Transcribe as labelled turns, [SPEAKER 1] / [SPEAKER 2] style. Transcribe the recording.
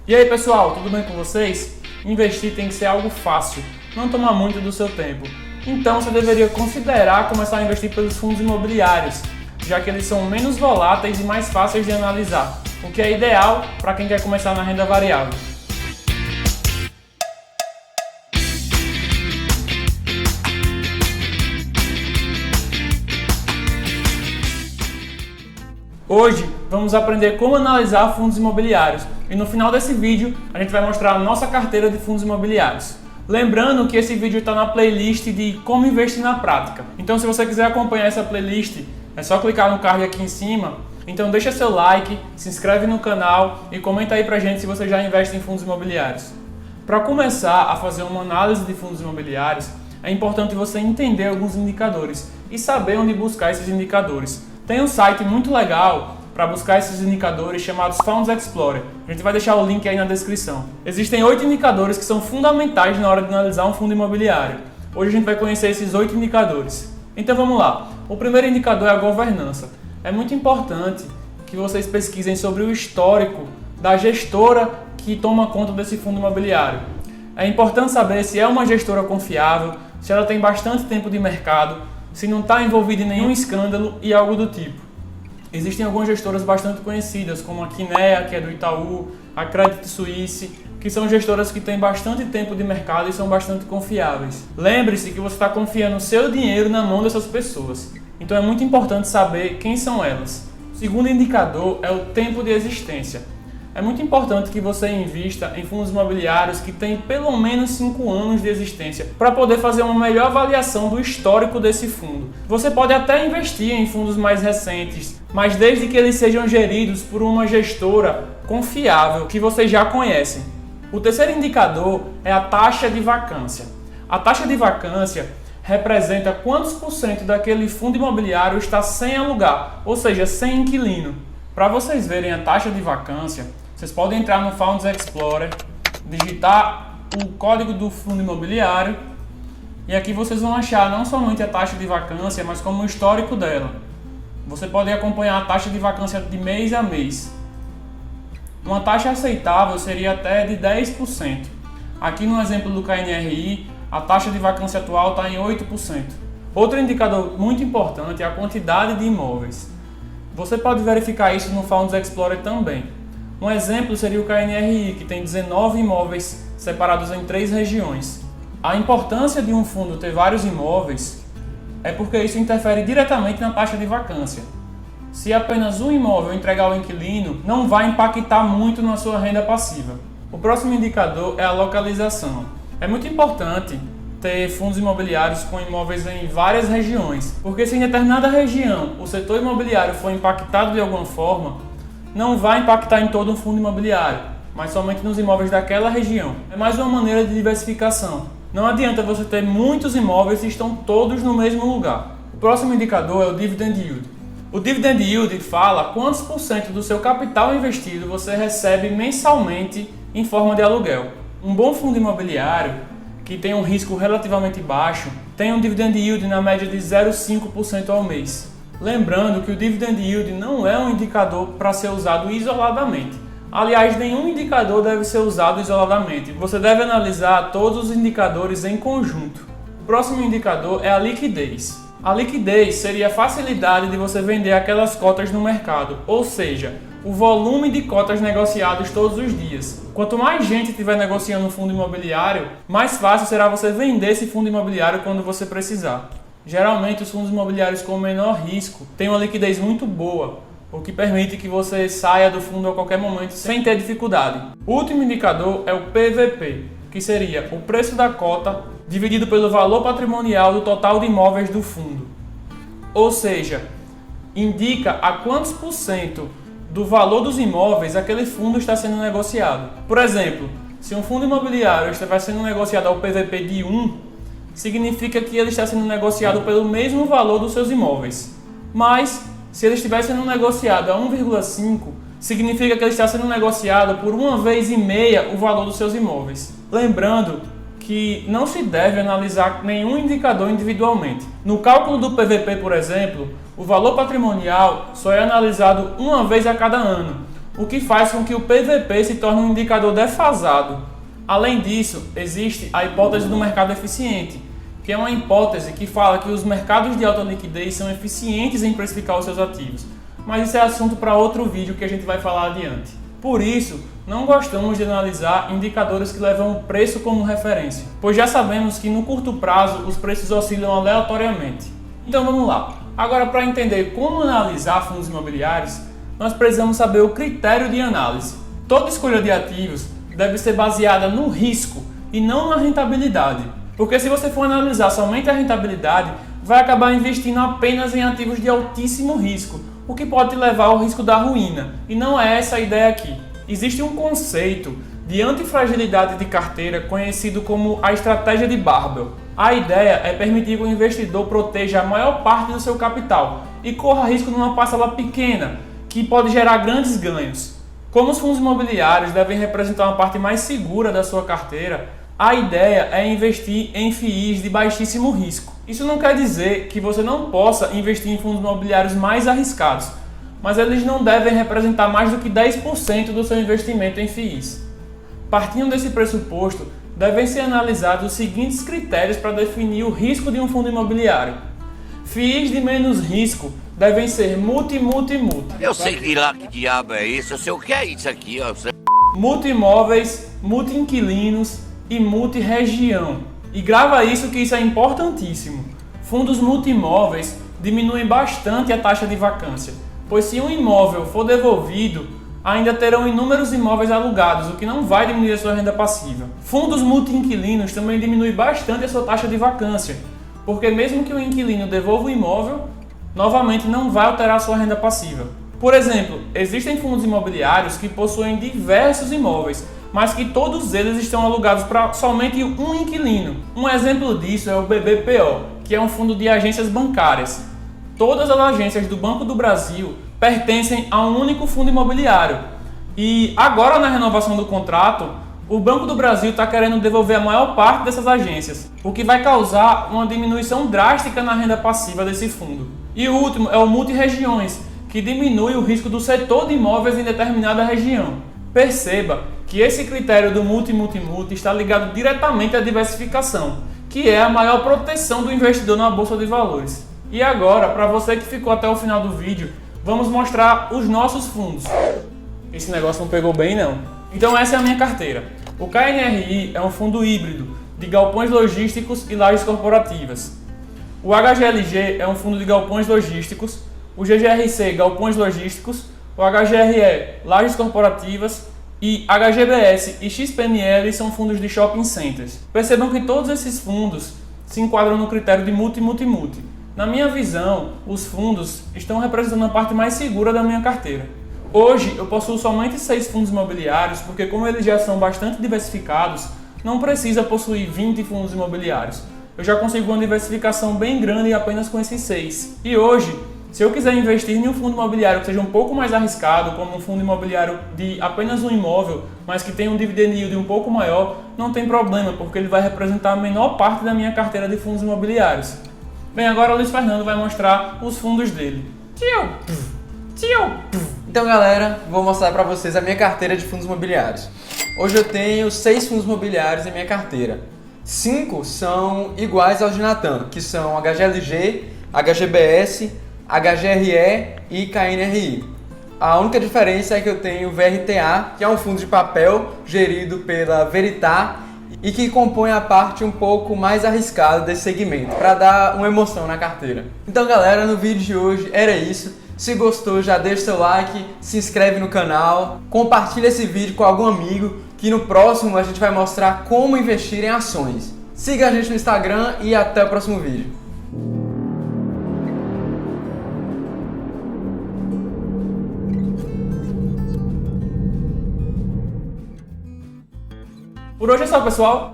[SPEAKER 1] E aí pessoal, tudo bem com vocês? Investir tem que ser algo fácil, não tomar muito do seu tempo. Então você deveria considerar começar a investir pelos fundos imobiliários, já que eles são menos voláteis e mais fáceis de analisar, o que é ideal para quem quer começar na renda variável. Hoje vamos aprender como analisar fundos imobiliários e no final desse vídeo a gente vai mostrar a nossa carteira de fundos imobiliários. Lembrando que esse vídeo está na playlist de Como Investir na Prática. Então se você quiser acompanhar essa playlist, é só clicar no card aqui em cima. Então deixa seu like, se inscreve no canal e comenta aí pra gente se você já investe em fundos imobiliários. Para começar a fazer uma análise de fundos imobiliários, é importante você entender alguns indicadores e saber onde buscar esses indicadores. Tem um site muito legal para buscar esses indicadores chamados Funds Explorer. A gente vai deixar o link aí na descrição. Existem 8 indicadores que são fundamentais na hora de analisar um fundo imobiliário. Hoje a gente vai conhecer esses 8 indicadores. Então vamos lá. O primeiro indicador é a governança. É muito importante que vocês pesquisem sobre o histórico da gestora que toma conta desse fundo imobiliário. É importante saber se é uma gestora confiável, se ela tem bastante tempo de mercado, se não está envolvido em nenhum escândalo e algo do tipo. Existem algumas gestoras bastante conhecidas, como a Kinea, que é do Itaú, a Credit Suisse, que são gestoras que têm bastante tempo de mercado e são bastante confiáveis. Lembre-se que você está confiando o seu dinheiro na mão dessas pessoas. Então é muito importante saber quem são elas. O segundo indicador é o tempo de existência. É muito importante que você invista em fundos imobiliários que têm pelo menos 5 anos de existência para poder fazer uma melhor avaliação do histórico desse fundo. Você pode até investir em fundos mais recentes, mas desde que eles sejam geridos por uma gestora confiável que vocês já conhecem. O terceiro indicador é a taxa de vacância. A taxa de vacância representa quantos por cento daquele fundo imobiliário está sem alugar, ou seja, sem inquilino. Para vocês verem a taxa de vacância, vocês podem entrar no Funds Explorer, digitar o código do fundo imobiliário e aqui vocês vão achar não somente a taxa de vacância, mas como o histórico dela. Você pode acompanhar a taxa de vacância de mês a mês. Uma taxa aceitável seria até de 10%. Aqui no exemplo do KNRI, a taxa de vacância atual está em 8%. Outro indicador muito importante é a quantidade de imóveis. Você pode verificar isso no Funds Explorer também. Um exemplo seria o KNRI, que tem 19 imóveis separados em 3 regiões. A importância de um fundo ter vários imóveis é porque isso interfere diretamente na taxa de vacância. Se apenas um imóvel entregar ao inquilino, não vai impactar muito na sua renda passiva. O próximo indicador é a localização. É muito importante ter fundos imobiliários com imóveis em várias regiões, porque se em determinada região o setor imobiliário for impactado de alguma forma, não vai impactar em todo o fundo imobiliário, mas somente nos imóveis daquela região. É mais uma maneira de diversificação. Não adianta você ter muitos imóveis e estão todos no mesmo lugar. O próximo indicador é o Dividend Yield. O Dividend Yield fala quantos por cento do seu capital investido você recebe mensalmente em forma de aluguel. Um bom fundo imobiliário, que tem um risco relativamente baixo, tem um Dividend Yield na média de 0,5% ao mês. Lembrando que o Dividend Yield não é um indicador para ser usado isoladamente. Aliás, nenhum indicador deve ser usado isoladamente. Você deve analisar todos os indicadores em conjunto. O próximo indicador é a liquidez. A liquidez seria a facilidade de você vender aquelas cotas no mercado, ou seja, o volume de cotas negociadas todos os dias. Quanto mais gente estiver negociando um fundo imobiliário, mais fácil será você vender esse fundo imobiliário quando você precisar. Geralmente os fundos imobiliários com menor risco têm uma liquidez muito boa, o que permite que você saia do fundo a qualquer momento sem ter dificuldade. O último indicador é o PVP, que seria o preço da cota dividido pelo valor patrimonial do total de imóveis do fundo. Ou seja, indica a quantos por cento do valor dos imóveis aquele fundo está sendo negociado. Por exemplo, se um fundo imobiliário estiver sendo negociado ao PVP de 1, significa que ele está sendo negociado pelo mesmo valor dos seus imóveis. Mas, se ele estiver sendo negociado a 1,5, significa que ele está sendo negociado por 1,5 vezes o valor dos seus imóveis. Lembrando que não se deve analisar nenhum indicador individualmente. No cálculo do PVP, por exemplo, o valor patrimonial só é analisado uma vez a cada ano. o que faz com que o PVP se torne um indicador defasado. Além disso, existe a hipótese do mercado eficiente, que é uma hipótese que fala que os mercados de alta liquidez são eficientes em precificar os seus ativos, mas isso é assunto para outro vídeo que a gente vai falar adiante. Por isso, não gostamos de analisar indicadores que levam o preço como referência, pois já sabemos que no curto prazo os preços oscilam aleatoriamente. Então vamos lá. Agora, para entender como analisar fundos imobiliários, nós precisamos saber o critério de análise. Toda escolha de ativos deve ser baseada no risco e não na rentabilidade, porque se você for analisar somente a rentabilidade, vai acabar investindo apenas em ativos de altíssimo risco, o que pode te levar ao risco da ruína, e não é essa a ideia aqui. Existe um conceito de antifragilidade de carteira conhecido como a estratégia de Barbell. A ideia é permitir que o investidor proteja a maior parte do seu capital e corra risco numa parcela pequena, que pode gerar grandes ganhos. Como os fundos imobiliários devem representar uma parte mais segura da sua carteira, a ideia é investir em FIIs de baixíssimo risco. Isso não quer dizer que você não possa investir em fundos imobiliários mais arriscados, mas eles não devem representar mais do que 10% do seu investimento em FIIs. Partindo desse pressuposto, devem ser analisados os seguintes critérios para definir o risco de um fundo imobiliário. FIIs de menos risco devem ser multi.
[SPEAKER 2] Eu sei que lá que diabo é isso, eu sei o que é isso aqui, ó.
[SPEAKER 1] Multi-imóveis, multi-inquilinos e multi-região. E grava isso que isso é importantíssimo. Fundos multi-imóveis diminuem bastante a taxa de vacância, pois se um imóvel for devolvido, ainda terão inúmeros imóveis alugados, o que não vai diminuir a sua renda passiva. Fundos multi-inquilinos também diminuem bastante a sua taxa de vacância, porque mesmo que o inquilino devolva o imóvel, novamente não vai alterar a sua renda passiva. Por exemplo, existem fundos imobiliários que possuem diversos imóveis, mas que todos eles estão alugados para somente um inquilino. Um exemplo disso é o BBPO, que é um fundo de agências bancárias. Todas as agências do Banco do Brasil pertencem a um único fundo imobiliário. E agora, na renovação do contrato, o Banco do Brasil está querendo devolver a maior parte dessas agências, o que vai causar uma diminuição drástica na renda passiva desse fundo. E o último é o multi-regiões, que diminui o risco do setor de imóveis em determinada região. Perceba que esse critério do multi está ligado diretamente à diversificação, que é a maior proteção do investidor na Bolsa de Valores. E agora, para você que ficou até o final do vídeo, vamos mostrar os nossos fundos. Esse negócio não pegou bem não. Então essa é a minha carteira. O KNRI é um fundo híbrido de galpões logísticos e lajes corporativas. O HGLG é um fundo de galpões logísticos. O GGRC, galpões logísticos. O HGRE, lajes corporativas. E HGBS e XPML são fundos de shopping centers. Percebam que todos esses fundos se enquadram no critério de multi. Na minha visão, os fundos estão representando a parte mais segura da minha carteira. Hoje eu possuo somente 6 fundos imobiliários, porque como eles já são bastante diversificados, não precisa possuir 20 fundos imobiliários. Eu já consigo uma diversificação bem grande apenas com esses 6. E hoje, se eu quiser investir em um fundo imobiliário que seja um pouco mais arriscado, como um fundo imobiliário de apenas um imóvel, mas que tenha um dividend yield um pouco maior, não tem problema, porque ele vai representar a menor parte da minha carteira de fundos imobiliários. Bem, agora o Luiz Fernando vai mostrar os fundos dele.
[SPEAKER 3] Então galera, vou mostrar para vocês a minha carteira de fundos imobiliários. Hoje eu tenho 6 fundos imobiliários em minha carteira. 5 são iguais aos de Natan, que são HGLG, HGBS, HGRE e KNRI. A única diferença é que eu tenho o VRTA, que é um fundo de papel gerido pela Veritar e que compõe a parte um pouco mais arriscada desse segmento, para dar uma emoção na carteira. Então galera, no vídeo de hoje era isso. Se gostou, já deixa seu like, se inscreve no canal, compartilha esse vídeo com algum amigo, que no próximo a gente vai mostrar como investir em ações. Siga a gente no Instagram e até o próximo vídeo.
[SPEAKER 1] Por hoje é só, pessoal.